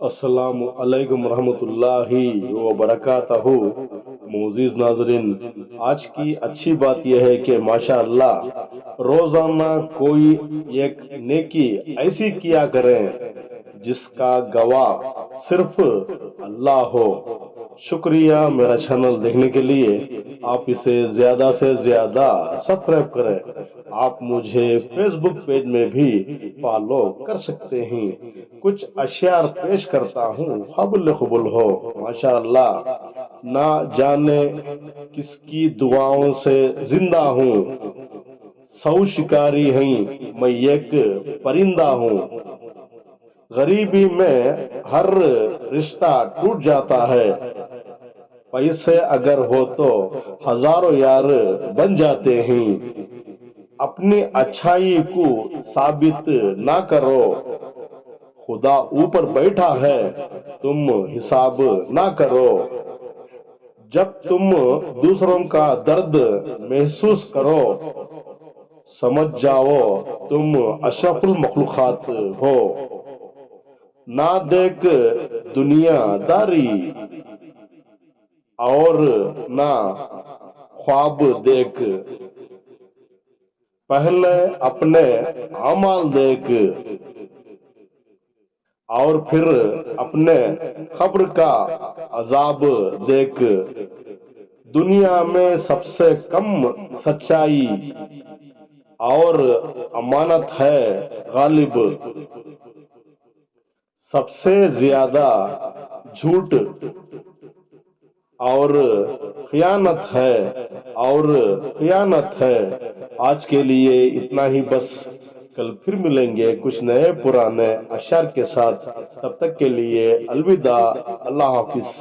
السلام علیکم ورحمۃ اللہ وبرکاتہ۔ معزز ناظرین، آج کی اچھی بات یہ ہے کہ ماشاء اللہ روزانہ کوئی ایک نیکی ایسی کیا کریں جس کا گواہ صرف اللہ ہو۔ شکریہ میرا چینل دیکھنے کے لیے۔ آپ اسے زیادہ سے زیادہ سبسکرائب کریں۔ آپ مجھے فیس بک پیج میں بھی فالو کر سکتے ہیں۔ کچھ اشعار پیش کرتا ہوں، حبل قبول ہو ماشاء اللہ۔ نہ جانے کس کی دعاؤں سے زندہ ہوں، سو شکاری ہیں میں ایک پرندہ ہوں۔ غریبی میں ہر رشتہ ٹوٹ جاتا ہے، پیسے اگر ہو تو ہزاروں یار بن جاتے ہیں۔ اپنی اچھائی کو ثابت نہ کرو، خدا اوپر بیٹھا ہے تم حساب نہ کرو۔ جب تم دوسروں کا درد محسوس کرو، سمجھ جاؤ تم اشرف المخلوقات ہو۔ نہ دیکھ دنیا داری اور نہ خواب دیکھ، پہلے اپنے اعمال دیکھ اور پھر اپنے قبر کا عذاب دیکھ۔ دنیا میں سب سے کم سچائی اور امانت ہے غالب، سب سے زیادہ جھوٹ اور خیانت ہے۔ آج کے لیے اتنا ہی بس، کل پھر ملیں گے کچھ نئے پرانے اشعار کے ساتھ۔ تب تک کے لیے الوداع، اللہ حافظ۔